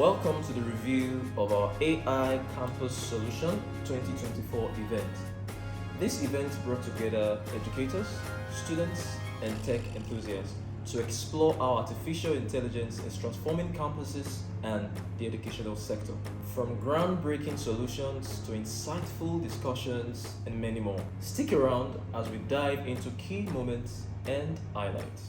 Welcome to the review of our AI Campus Solution 2024 event. This event brought together educators, students, and tech enthusiasts to explore how artificial intelligence is transforming campuses and the educational sector. From groundbreaking solutions to insightful discussions and many more. Stick around as we dive into key moments and highlights.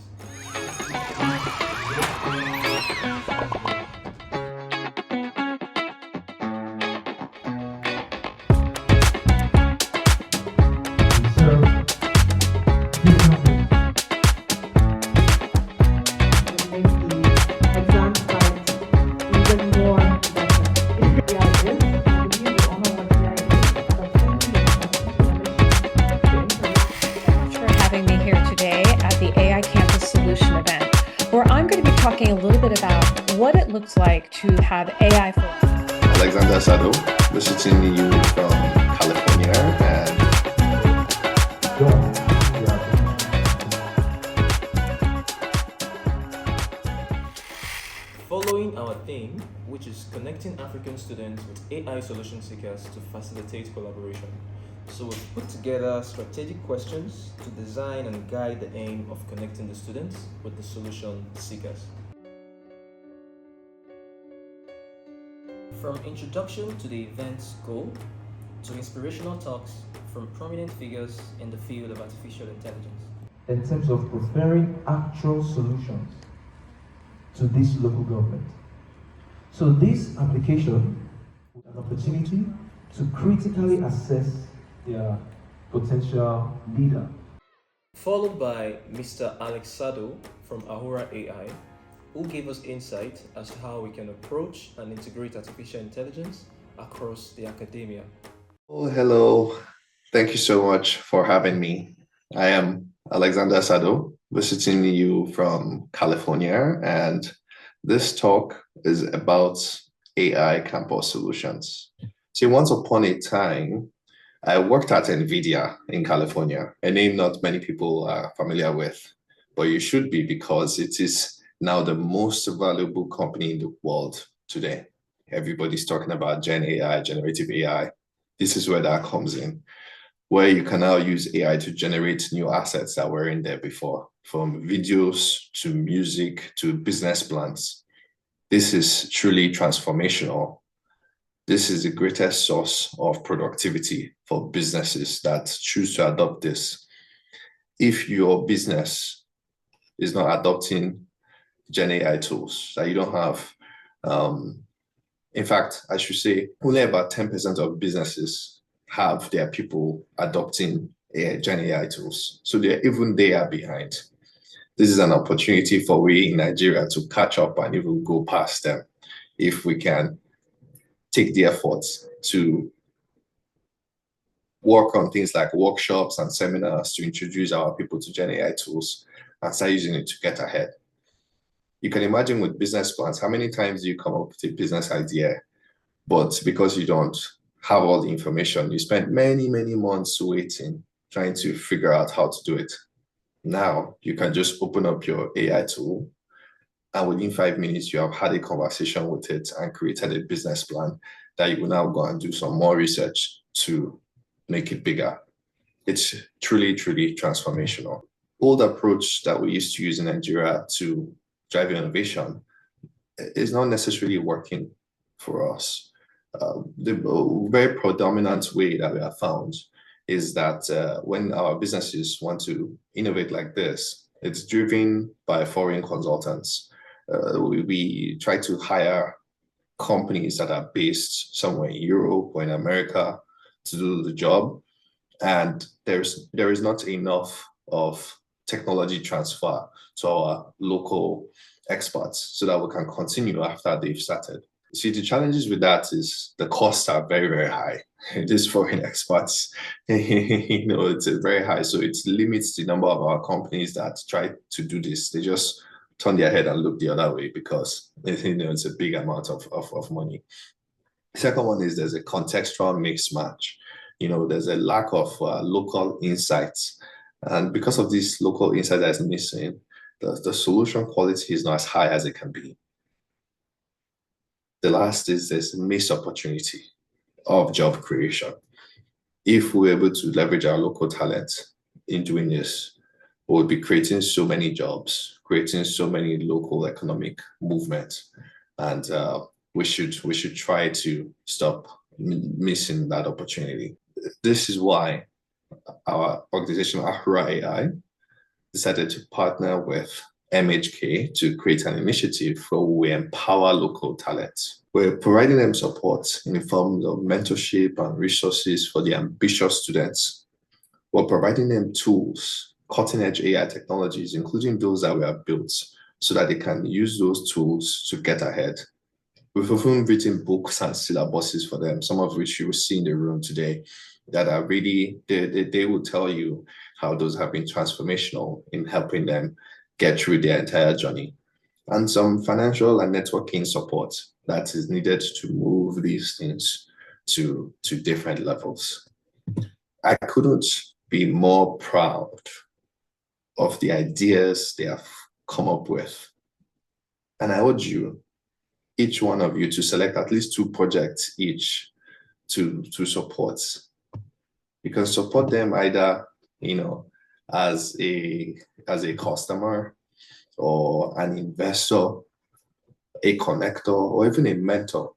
Talking a little bit about what it looks like to have AI for Alexander Sado, visiting you from California and following our theme, which is connecting African students with AI solution seekers to facilitate collaboration. So we've put together strategic questions to design and guide the aim of connecting the students with the solution seekers. From introduction to the event's goal, to inspirational talks from prominent figures in the field of artificial intelligence. In terms of preparing actual solutions to this local government. So this application is an opportunity to critically assess their potential leader. Followed by Mr. Alex Sado from Ahura AI, who gave us insight as to how we can approach and integrate artificial intelligence across the academia. Oh, hello. Thank you so much for having me. I am Alexander Sado, visiting you from California, and this talk is about AI campus solutions. See, once upon a time, I worked at NVIDIA in California, a name not many people are familiar with, but you should be because it is now the most valuable company in the world today. Everybody's talking about Gen AI, generative AI. This is where that comes in, where you can now use AI to generate new assets that were in there before, from videos to music to business plans. This is truly transformational. This is the greatest source of productivity for businesses that choose to adopt this. If your business is not adopting Gen AI tools, that you don't have, in fact, I should say only about 10% of businesses have their people adopting Gen AI tools. So they are behind. This is an opportunity for we in Nigeria to catch up and even go past them if we can take the efforts to work on things like workshops and seminars to introduce our people to Gen AI tools and start using it to get ahead. You can imagine with business plans, how many times do you come up with a business idea, but because you don't have all the information, you spend many, many months waiting, trying to figure out how to do it. Now you can just open up your AI tool, and within 5 minutes, you have had a conversation with it and created a business plan that you will now go and do some more research to make it bigger. It's truly, truly transformational. Old approach that we used to use in Nigeria to drive innovation is not necessarily working for us. The very predominant way that we have found is that when our businesses want to innovate like this, it's driven by foreign consultants. We try to hire companies that are based somewhere in Europe or in America to do the job, and there is not enough of technology transfer to our local experts so that we can continue after they've started. See, the challenges with that is the costs are very, very high. These foreign experts, it's very high, so it limits the number of our companies that try to do this. They just turn their head and look the other way because it's a big amount of money. The second one is there's a contextual mismatch. There's a lack of local insights, and because of this local insight that is missing, the solution quality is not as high as it can be. The last is this missed opportunity of job creation. If we're able to leverage our local talent in doing this, we'll be creating so many jobs, creating so many local economic movements, and we should try to stop missing that opportunity. This is why our organization, Ahura AI, decided to partner with MHK to create an initiative where we empower local talent. We're providing them support in the form of mentorship and resources for the ambitious students. We're providing them tools, cutting-edge AI technologies, including those that we have built, so that they can use those tools to get ahead. We've even written books and syllabuses for them, some of which you will see in the room today, that are really, they will tell you how those have been transformational in helping them get through their entire journey. And some financial and networking support that is needed to move these things to different levels. I couldn't be more proud of the ideas they have come up with. And I urge you, each one of you, to select at least 2 projects each to support. You can support them either, as a customer or an investor, a connector, or even a mentor.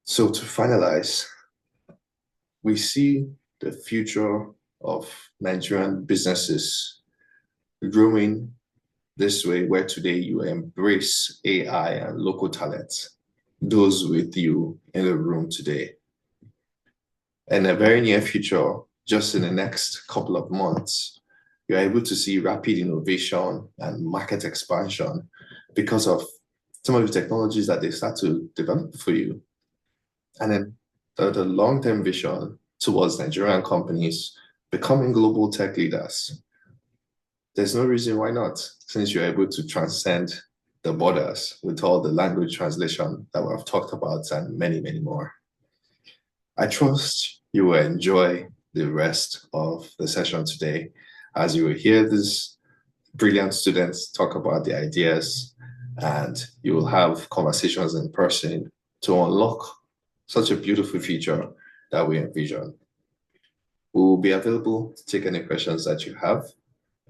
So to finalize, we see the future of Nigerian businesses growing this way, where today you embrace AI and local talent, those with you in the room today. In a very near future, just in the next couple of months, you're able to see rapid innovation and market expansion because of some of the technologies that they start to develop for you. And then the long-term vision towards Nigerian companies becoming global tech leaders. There's no reason why not, since you're able to transcend the borders with all the language translation that we've talked about and many, many more. I trust you will enjoy the rest of the session today as you will hear these brilliant students talk about the ideas, and you will have conversations in person to unlock such a beautiful future that we envision. We will be available to take any questions that you have.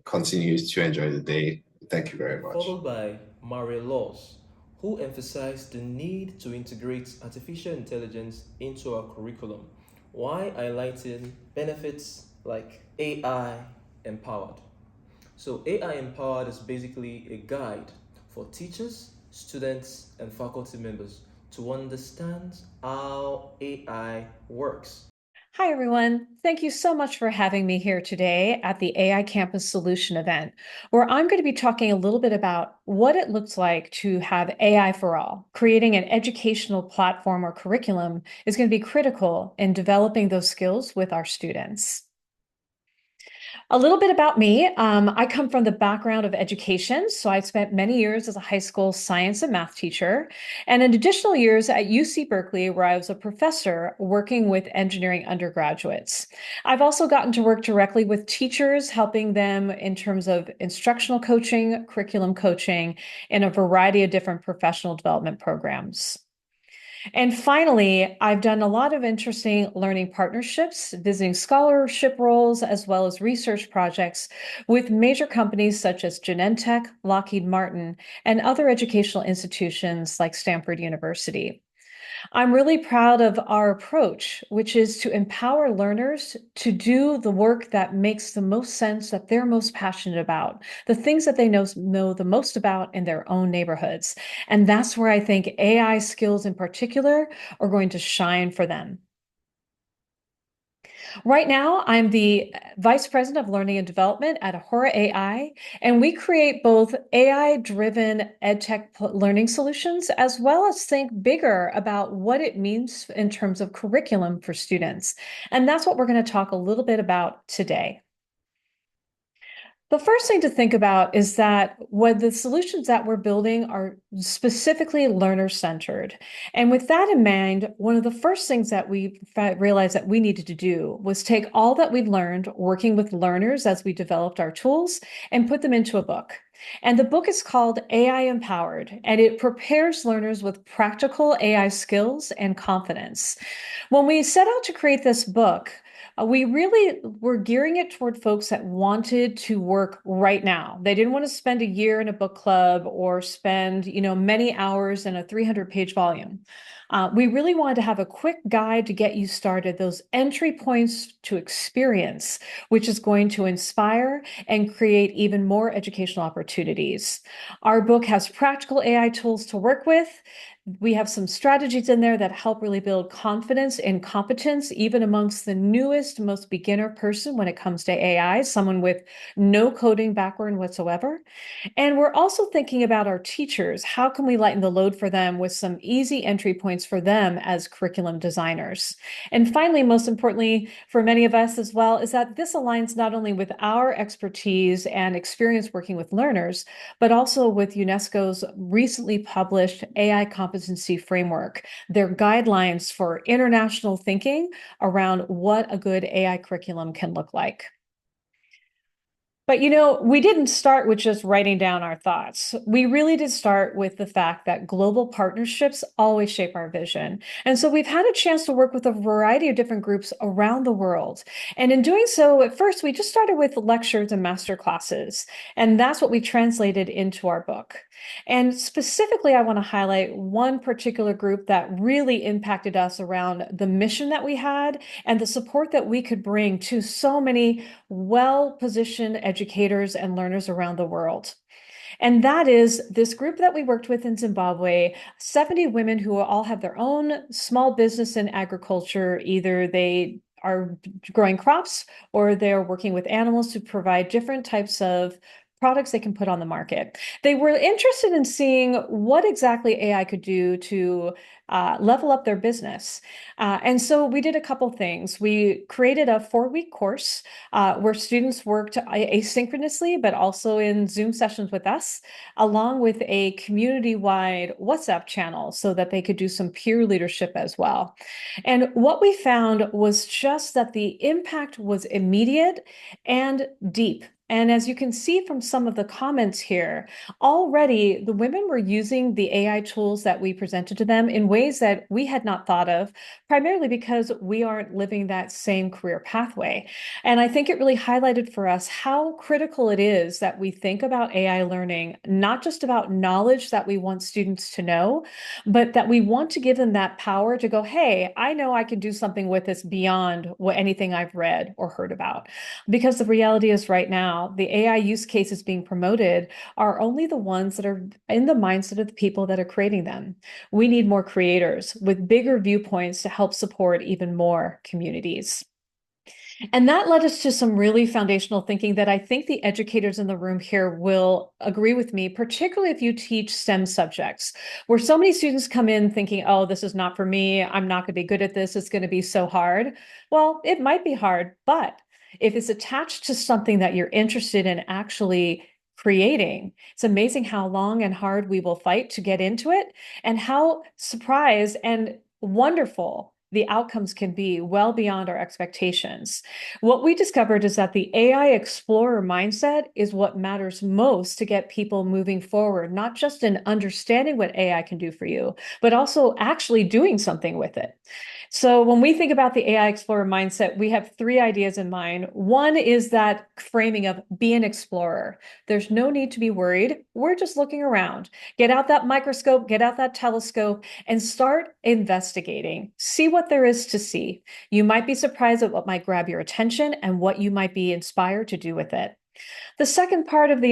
Continue to enjoy the day. Thank you very much. Followed by Marie Laws, who emphasized the need to integrate artificial intelligence into our curriculum, while highlighting benefits like AI empowered. So AI empowered is basically a guide for teachers, students, and faculty members to understand how AI works. Hi, everyone. Thank you so much for having me here today at the AI Campus Solution event, where I'm going to be talking a little bit about what it looks like to have AI for all. Creating an educational platform or curriculum is going to be critical in developing those skills with our students. A little bit about me. I come from the background of education. So I spent many years as a high school science and math teacher, and an additional years at UC Berkeley, where I was a professor working with engineering undergraduates. I've also gotten to work directly with teachers, helping them in terms of instructional coaching, curriculum coaching, and a variety of different professional development programs. And finally, I've done a lot of interesting learning partnerships, visiting scholarship roles, as well as research projects with major companies such as Genentech, Lockheed Martin, and other educational institutions like Stanford University. I'm really proud of our approach, which is to empower learners to do the work that makes the most sense, that they're most passionate about, the things that they know the most about in their own neighborhoods. And that's where I think AI skills in particular are going to shine for them. Right now, I'm the Vice President of Learning and Development at Ahura AI, and we create both AI-driven edtech learning solutions, as well as think bigger about what it means in terms of curriculum for students. And that's what we're going to talk a little bit about today. The first thing to think about is that what the solutions that we're building are specifically learner-centered. And with that in mind, one of the first things that we realized that we needed to do was take all that we'd learned working with learners as we developed our tools and put them into a book. And the book is called AI Empowered, and it prepares learners with practical AI skills and confidence. When we set out to create this book, we really were gearing it toward folks that wanted to work right now. They didn't want to spend a year in a book club or spend, many hours in a 300-page volume. We really wanted to have a quick guide to get you started, those entry points to experience, which is going to inspire and create even more educational opportunities. Our book has practical AI tools to work with. We have some strategies in there that help really build confidence and competence, even amongst the newest, most beginner person when it comes to AI, someone with no coding background whatsoever. And we're also thinking about our teachers. How can we lighten the load for them with some easy entry points for them as curriculum designers? And finally, most importantly, for many of us as well, is that this aligns not only with our expertise and experience working with learners, but also with UNESCO's recently published AI competency framework, their guidelines for international thinking around what a good AI curriculum can look like. But we didn't start with just writing down our thoughts. We really did start with the fact that global partnerships always shape our vision. And so we've had a chance to work with a variety of different groups around the world. And in doing so, at first, we just started with lectures and master classes. And that's what we translated into our book. And specifically, I want to highlight one particular group that really impacted us around the mission that we had and the support that we could bring to so many well-positioned educators and learners around the world. And that is this group that we worked with in Zimbabwe, 70 women who all have their own small business in agriculture. Either they are growing crops or they're working with animals to provide different types of products they can put on the market. They were interested in seeing what exactly AI could do to level up their business. And so we did a couple things. We created a 4-week course where students worked asynchronously, but also in Zoom sessions with us, along with a community-wide WhatsApp channel so that they could do some peer leadership as well. And what we found was just that the impact was immediate and deep. And as you can see from some of the comments here, already the women were using the AI tools that we presented to them in ways that we had not thought of, primarily because we aren't living that same career pathway. And I think it really highlighted for us how critical it is that we think about AI learning, not just about knowledge that we want students to know, but that we want to give them that power to go, hey, I know I can do something with this beyond anything I've read or heard about. Because the reality is right now, the AI use cases being promoted are only the ones that are in the mindset of the people that are creating them. We need more creators with bigger viewpoints to help support even more communities. And that led us to some really foundational thinking that I think the educators in the room here will agree with me, particularly if you teach STEM subjects, where so many students come in thinking, oh, this is not for me. I'm not going to be good at this. It's going to be so hard. Well, it might be hard, but if it's attached to something that you're interested in actually creating, it's amazing how long and hard we will fight to get into it and how surprised and wonderful the outcomes can be well beyond our expectations. What we discovered is that the AI explorer mindset is what matters most to get people moving forward, not just in understanding what AI can do for you, but also actually doing something with it. So when we think about the AI explorer mindset, we have 3 ideas in mind. One is that framing of be an explorer. There's no need to be worried. We're just looking around. Get out that microscope, get out that telescope, and start investigating. See what there is to see. You might be surprised at what might grab your attention and what you might be inspired to do with it. The second part of the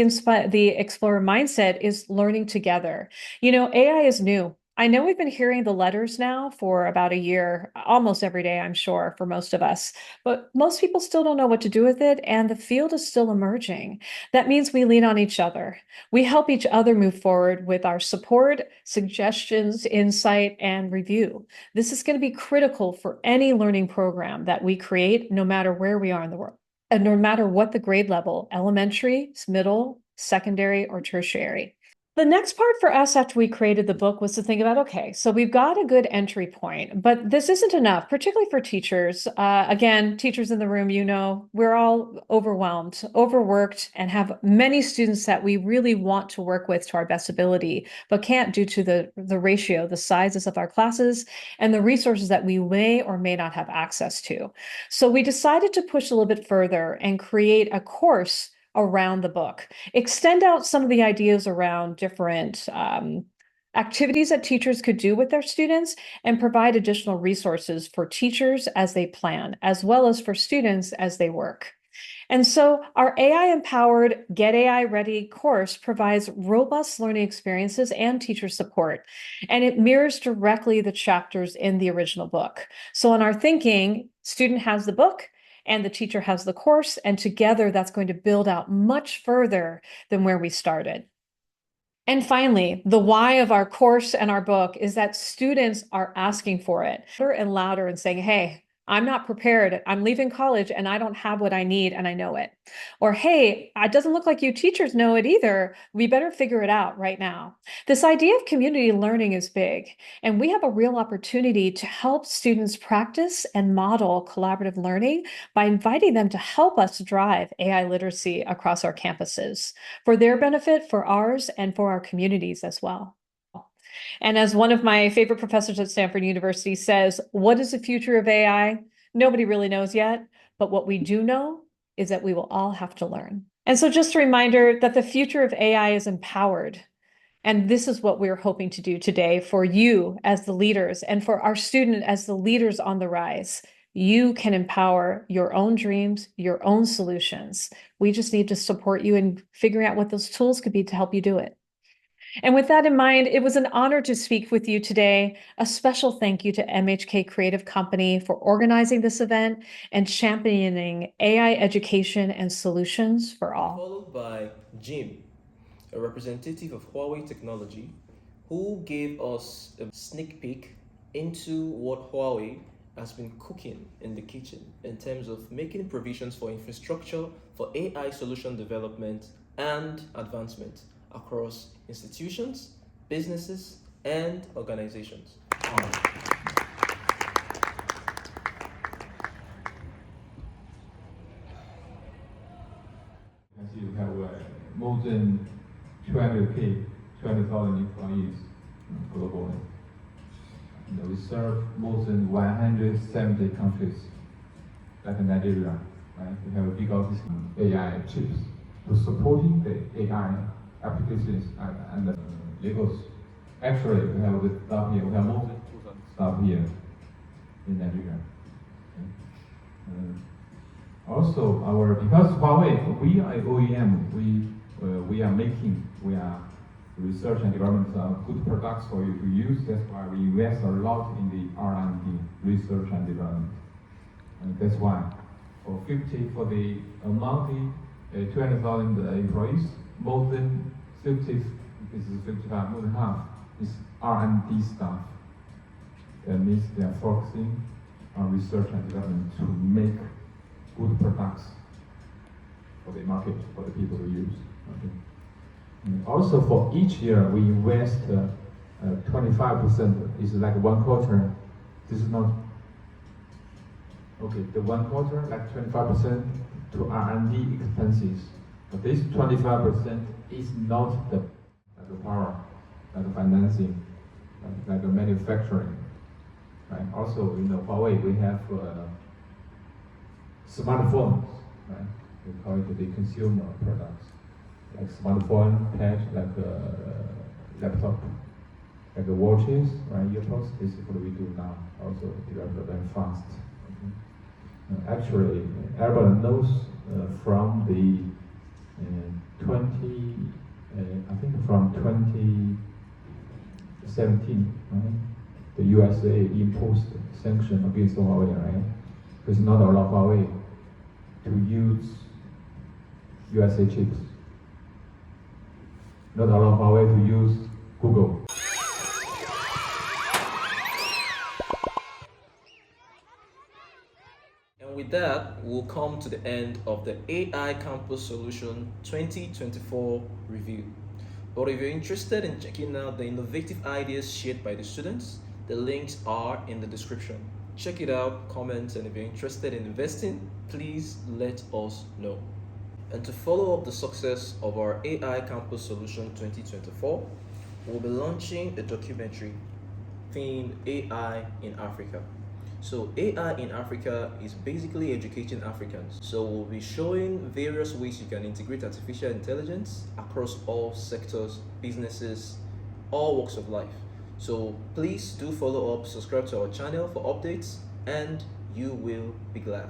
explorer mindset is learning together. AI is new. I know we've been hearing the letters now for about a year, almost every day, I'm sure, for most of us, but most people still don't know what to do with it, and the field is still emerging. That means we lean on each other. We help each other move forward with our support, suggestions, insight, and review. This is going to be critical for any learning program that we create, no matter where we are in the world. and no matter what the grade level, elementary, middle, secondary, or tertiary. The next part for us after we created the book was to think about, okay, so we've got a good entry point, but this isn't enough, particularly for teachers. Again, teachers in the room, you know, we're all overwhelmed, overworked, and have many students that we really want to work with to our best ability, but can't due to the ratio, the sizes of our classes, and the resources that we may or may not have access to. So we decided to push a little bit further and create a course around the book, extend out some of the ideas around different activities that teachers could do with their students, and provide additional resources for teachers as they plan, as well as for students as they work. And so our AI-empowered Get AI Ready course provides robust learning experiences and teacher support, and it mirrors directly the chapters in the original book. So in our thinking, student has the book, and the teacher has the course, and together that's going to build out much further than where we started. And finally, the why of our course and our book is that students are asking for it louder and louder and saying, hey, I'm not prepared. I'm leaving college and I don't have what I need and I know it. Or, hey, it doesn't look like you teachers know it either. We better figure it out right now. This idea of community learning is big, and we have a real opportunity to help students practice and model collaborative learning by inviting them to help us drive AI literacy across our campuses for their benefit, for ours, and for our communities as well. And as one of my favorite professors at Stanford University says, what is the future of AI? Nobody really knows yet, but what we do know is that we will all have to learn. And so just a reminder that the future of AI is empowered. And this is what we're hoping to do today for you as the leaders and for our student as the leaders on the rise. You can empower your own dreams, your own solutions. We just need to support you in figuring out what those tools could be to help you do it. And with that in mind, it was an honor to speak with you today. A special thank you to MHK Creative Company for organizing this event and championing AI education and solutions for all. Followed by Jim, a representative of Huawei Technology, who gave us a sneak peek into what Huawei has been cooking in the kitchen in terms of making provisions for infrastructure for AI solution development and advancement across institutions, businesses, and organizations. As you have more than 20,000 employees globally. We serve more than 170 countries, like Nigeria. Right? We have a big office in AI chips to supporting the AI applications and the Legos. Actually, we have the staff here. We have more than 2,000 staff here in Nigeria. Also, because Huawei, we are OEM. We are research and development of good products for you to use. That's why we invest a lot in the R&D, research and development. And that's why for the among the 20,000 employees, more than 50, this is 55, more than half is R&D staff. That means they are focusing on research and development to make good products for the market, for the people to use. Okay. And also, for each year, we invest 25%. Is like 1/4. This is not okay. The 1/4, like 25% to R&D expenses. But this 25% is not the power, like the financing, like the manufacturing. Right? Also, Huawei, we have smartphones, right? We call it the consumer products, like smartphone, pad, like laptop, like the watches, right? Earpods. This is what we do now. Also develop very fast. Okay. Actually, everybody knows from the 2017, right? The USA imposed sanction against Huawei, right? Because not allow Huawei to use USA chips. Not allow Huawei to use Google. And with that, we'll come to the end of the AI Campus Solution 2024 review. But if you're interested in checking out the innovative ideas shared by the students, the links are in the description. Check it out, comment, and if you're interested in investing, please let us know. And to follow up the success of our AI Campus Solution 2024, we'll be launching a documentary themed AI in Africa. So AI in Africa is basically educating Africans. So we'll be showing various ways you can integrate artificial intelligence across all sectors, businesses, all walks of life. So please do follow up, subscribe to our channel for updates, and you will be glad.